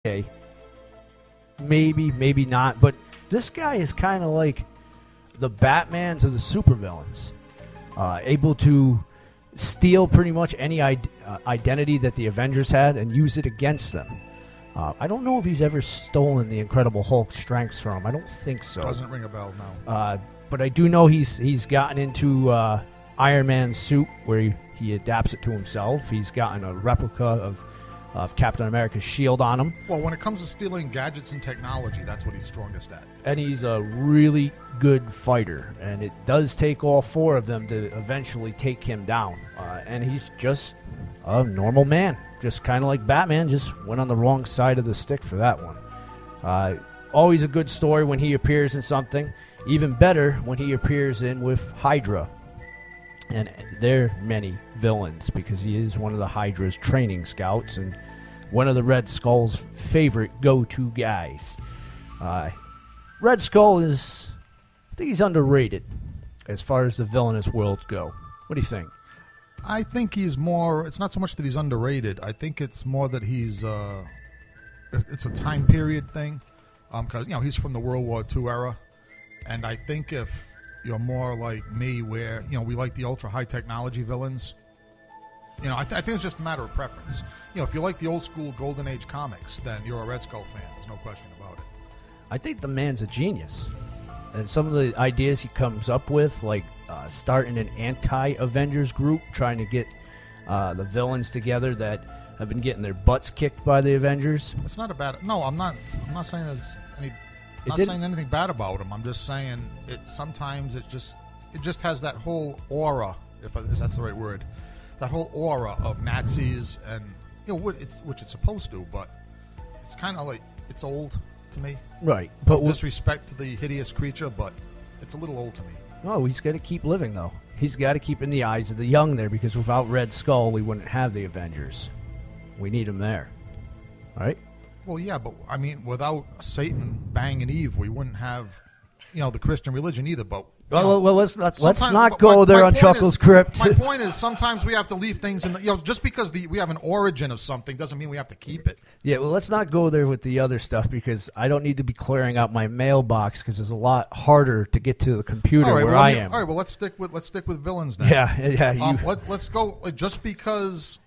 okay, maybe not, but this guy is kind of like the Batmans of the supervillains, able to steal pretty much any identity that the Avengers had and use it against them. I don't know if he's ever stolen the Incredible Hulk's strengths from him. I don't think so. Doesn't ring a bell, no. But I do know he's gotten into Iron Man's suit where he adapts it to himself. He's gotten a replica of Captain America's shield on him. Well, when it comes to stealing gadgets and technology, that's what he's strongest at. And he's a really good fighter. And it does take all four of them to eventually take him down. And he's just a normal man. Just kind of like Batman, just went on the wrong side of the stick for that one. Always a good story when he appears in something. Even better when he appears in with Hydra. And they're many villains because he is one of the Hydra's training scouts and one of the Red Skull's favorite go-to guys. Red Skull is, I think he's underrated as far as the villainous worlds go. What do you think? I think he's more, it's not so much that he's underrated. I think it's more that he's, it's a time period thing. Because, he's from the World War II era. And I think if you're more like me where, we like the ultra-high technology villains, I think it's just a matter of preference. If you like the old-school Golden Age comics, then you're a Red Skull fan. There's no question about it. I think the man's a genius. And some of the ideas he comes up with, like starting an anti-Avengers group, trying to get the villains together that have been getting their butts kicked by the Avengers. It's not a bad... No, I'm not saying there's any... I'm not saying anything bad about him. I'm just saying it just has that whole aura, if that's the right word, that whole aura of Nazis and which it's supposed to, but it's kind of like it's old to me. Right, but disrespect to the hideous creature, but it's a little old to me. No, he's got to keep living though. He's got to keep in the eyes of the young there because without Red Skull, we wouldn't have the Avengers. We need him there. All right. Well, yeah, but I mean, without Satan banging Eve, we wouldn't have, the Christian religion either. But well, let's not go there on ChucklesCrypt. My point is, sometimes we have to leave things in. Just because we have an origin of something doesn't mean we have to keep it. Yeah, well, let's not go there with the other stuff because I don't need to be clearing out my mailbox because it's a lot harder to get to the computer where I am. All right, well, let's stick with villains then. Yeah. Let's go. Just because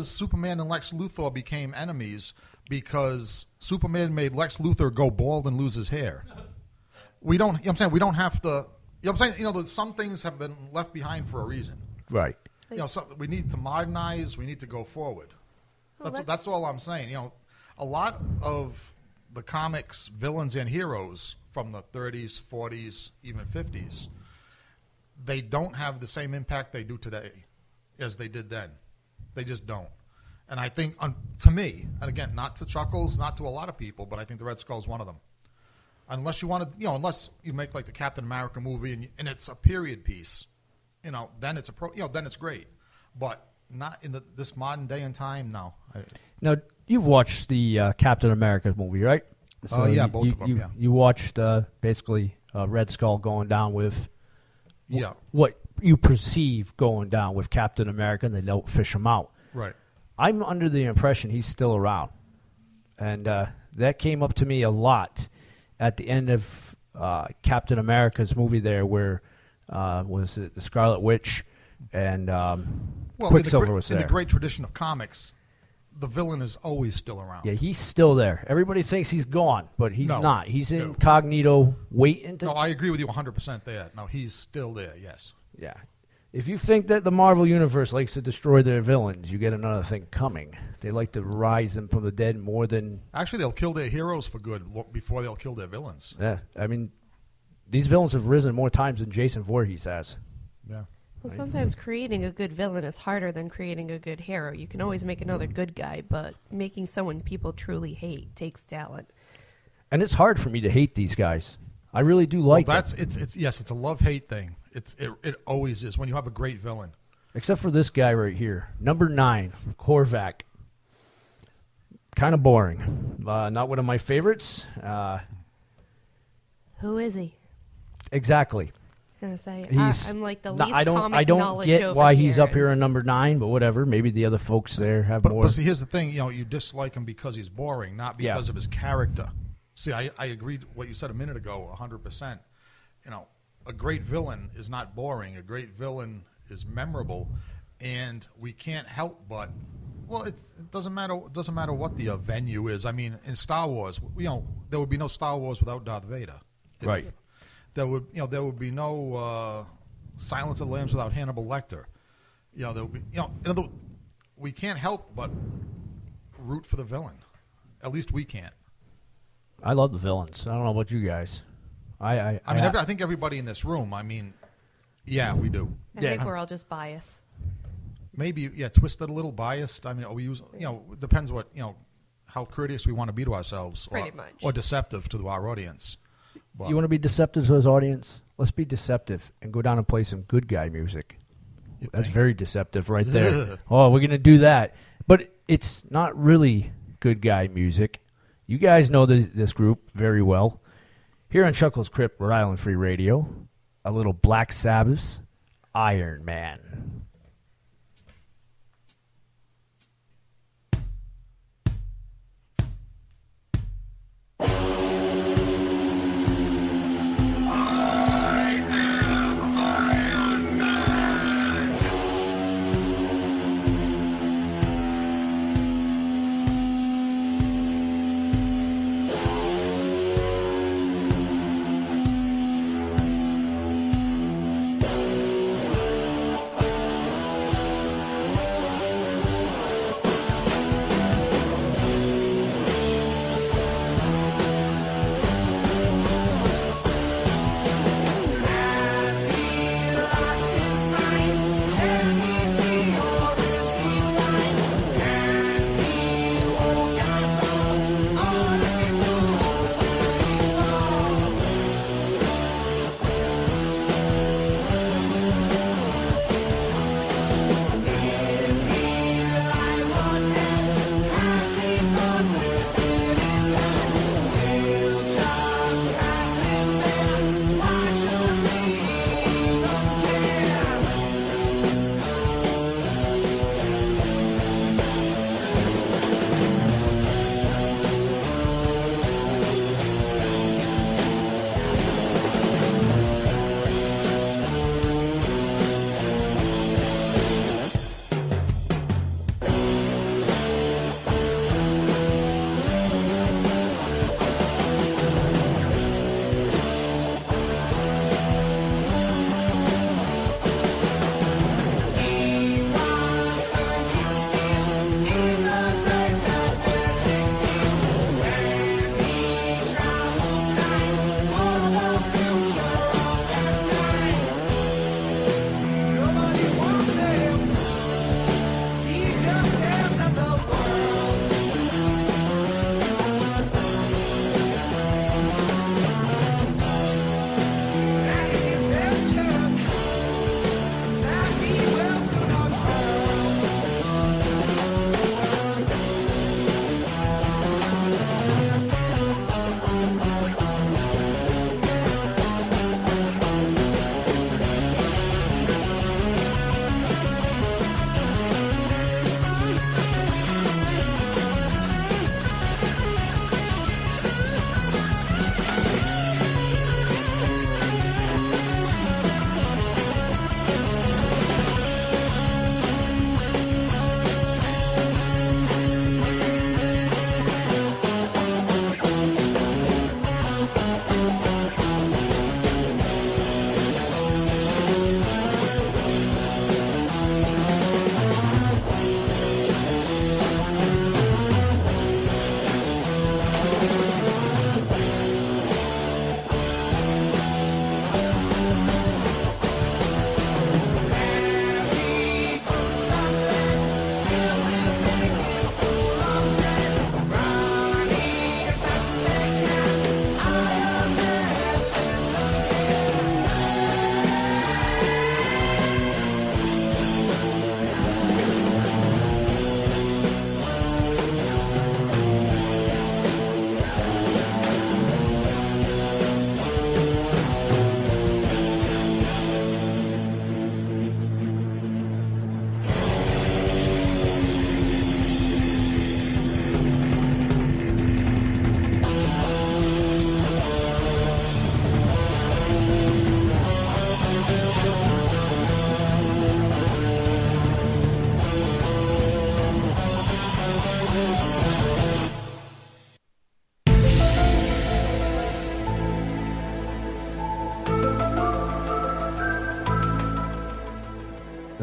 Superman and Lex Luthor became enemies. Because Superman made Lex Luthor go bald and lose his hair. We don't. I'm saying we don't have to. I'm saying some things have been left behind for a reason. Right. So we need to modernize. We need to go forward. That's all I'm saying. A lot of the comics villains and heroes from the 30s, 40s, even 50s, they don't have the same impact they do today as they did then. They just don't. And I think, to me, and again, not to Chuckles, not to a lot of people, but I think the Red Skull is one of them. Unless you want to, unless you make like the Captain America movie and it's a period piece, then it's then it's great. But not in this modern day and time, no. Now you've watched the Captain America movie, right? So yeah, both of them. Yeah. You watched basically Red Skull going down with what you perceive going down with Captain America, and they don't fish him out. Right. I'm under the impression he's still around. And that came up to me a lot at the end of Captain America's movie there where, was it the Scarlet Witch and Quicksilver was there. In the great tradition of comics, the villain is always still around. Yeah, he's still there. Everybody thinks he's gone, but he's not. He's incognito waiting to... No, I agree with you 100% there. No, he's still there, yes. Yeah. If you think that the Marvel Universe likes to destroy their villains, you get another thing coming. They like to rise them from the dead more than... Actually, they'll kill their heroes for good before they'll kill their villains. Yeah, I mean, these villains have risen more times than Jason Voorhees has. Yeah. Well, sometimes creating a good villain is harder than creating a good hero. You can always make another good guy, but making someone people truly hate takes talent. And it's hard for me to hate these guys. I really do like them. It's a love-hate thing. It always is when you have a great villain. Except for this guy right here. Number 9, Korvac. Kind of boring. Not one of my favorites. Who is he? Exactly. gonna say He's I'm like the no, least I don't. comic I don't knowledge get over why he's here. up here in number 9, but whatever. Maybe the other folks there have more. But see, here's the thing. You dislike him because he's boring, not because of his character. See, I agree with what you said a minute ago, 100%. A great villain is not boring. A great villain is memorable, and we can't help but. Well, it doesn't matter. It doesn't matter what the venue is. I mean, in Star Wars, there would be no Star Wars without Darth Vader. Right. There would be no Silence of the Lambs without Hannibal Lecter. There would be. We can't help but root for the villain. At least we can't. I love the villains. I don't know about you guys. I think everybody in this room. I mean, yeah, we do. I think we're all just biased. Maybe, twisted a little, biased. I mean, we use, it depends what, how courteous we want to be to ourselves, or deceptive to our audience. But you want to be deceptive to his audience? Let's be deceptive and go down and play some good guy music. That's very deceptive right there. Oh, we're going to do that. But it's not really good guy music. You guys know this group very well. Here on ChucklesCrypt, Rhode Island Free Radio, a little Black Sabbath's Iron Man.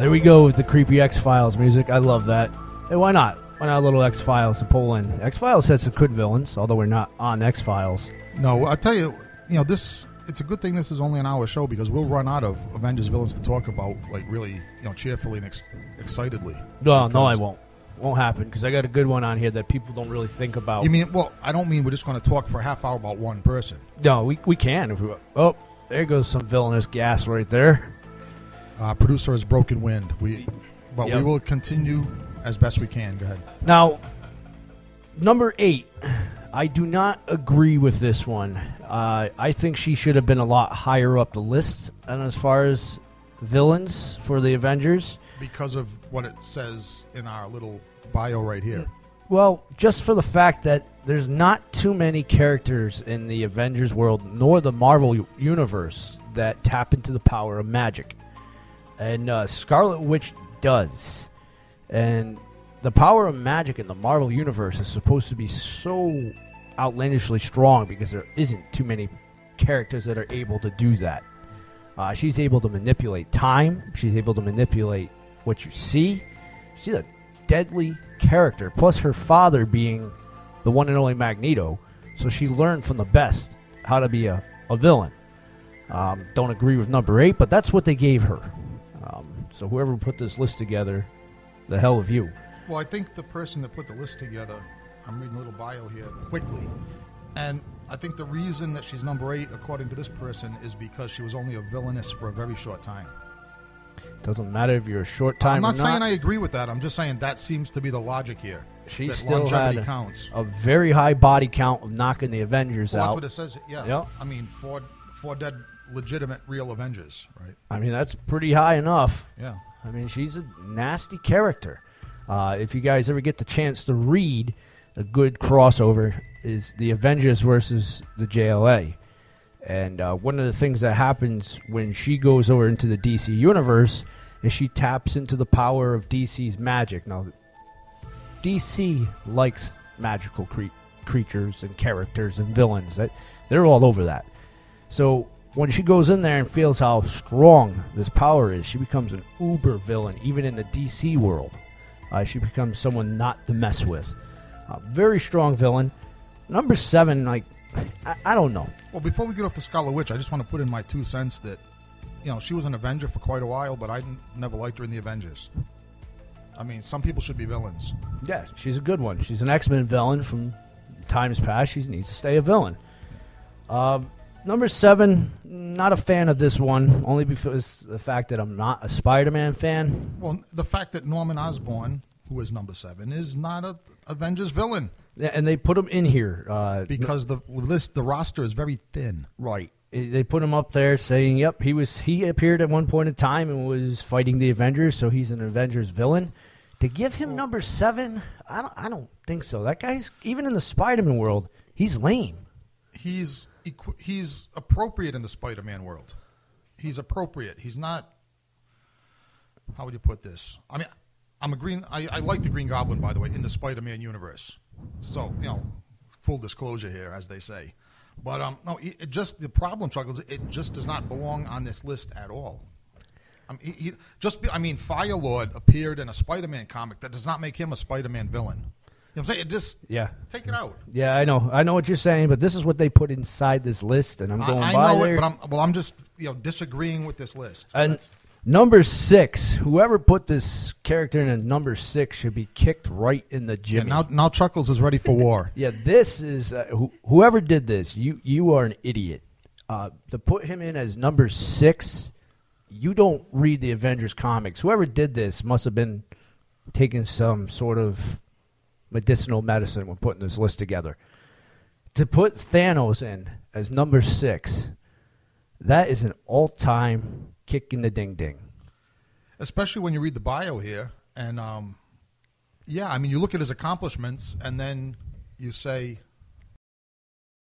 There we go with the creepy X-Files music. I love that. Hey, why not? Why not a little X-Files to pull in? X-Files had some good villains, although we're not on X-Files. No, I'll tell you, this it's a good thing this is only an hour show because we'll run out of Avengers villains to talk about, like really, cheerfully and excitedly. No, I won't. Won't happen because I got a good one on here that people don't really think about. You mean? Well, I don't mean we're just going to talk for a half hour about one person. No, we can. If we, oh, there goes some villainous gas right there. Producer has broken wind. We will continue as best we can. Go ahead. Now, number 8. I do not agree with this one. I think she should have been a lot higher up the list, and as far as villains for the Avengers, because of what it says in our little bio right here. Well, just for the fact that there's not too many characters in the Avengers world, nor the Marvel universe, that tap into the power of magic. And Scarlet Witch does. And the power of magic in the Marvel universe is supposed to be so outlandishly strong because there isn't too many characters that are able to do that. She's able to manipulate time. She's able to manipulate what you see. She's a deadly character, plus her father being the one and only Magneto, so she learned from the best how to be a villain. Don't agree with number 8, but that's what they gave her. So whoever put this list together, the hell of you. Well, I think the person that put the list together, I'm reading a little bio here quickly, and I think the reason that she's number 8, according to this person, is because she was only a villainess for a very short time. Doesn't matter if you're a short time I'm not or saying I agree with that. I'm just saying that seems to be the logic here. She that still longevity had counts. a very high body count of knocking the Avengers Well, out. that's what it says. Yeah. Yep. I mean, four dead, legitimate, real Avengers, right? I mean, that's pretty high enough. Yeah. I mean, she's a nasty character. If you guys ever get the chance to read, a good crossover is the Avengers versus the JLA. And one of the things that happens when she goes over into the DC universe is she taps into the power of DC's magic. Now, DC likes magical creatures and characters and villains. They're all over that. So when she goes in there and feels how strong this power is, she becomes an uber villain, even in the DC world. She becomes someone not to mess with. Very strong villain. Number 7, I don't know. Well, before we get off the Scarlet Witch, I just want to put in my 2 cents that, she was an Avenger for quite a while, but I never liked her in the Avengers. I mean, some people should be villains. Yeah, she's a good one. She's an X-Men villain from times past. She needs to stay a villain. Number 7, not a fan of this one, only because the fact that I'm not a Spider-Man fan. Well, the fact that Norman Osborn, who is number 7, is not a Avengers villain. Yeah, and they put him in here because the roster is very thin. Right. They put him up there saying, yep, he appeared at one point in time and was fighting the Avengers, so he's an Avengers villain. To give him number 7, I don't think so. That guy's, even in the Spider-Man world, he's lame. He's appropriate in the Spider-Man world. He's appropriate. He's not, how would you put this? I mean, I like the Green Goblin, by the way, in the Spider-Man universe. So, full disclosure here, as they say. But no, the problem, Chuckles, it just does not belong on this list at all. Firelord appeared in a Spider-Man comic. That does not make him a Spider-Man villain. You know what I'm saying? It just take it out. Yeah, I know what you're saying, but this is what they put inside this list, and I'm going I by know there. it, but I'm just disagreeing with this list. And number 6, whoever put this character in at number 6 should be kicked right in the jimmy. Yeah, now Chuckles is ready for war. Yeah, this is whoever did this. You are an idiot. To put him in as number 6, you don't read the Avengers comics. Whoever did this must have been taking some sort of medicinal medicine when putting this list together. To put Thanos in as number 6, that is an all-time kick in the ding-ding. Especially when you read the bio here. And, you look at his accomplishments, and then you say,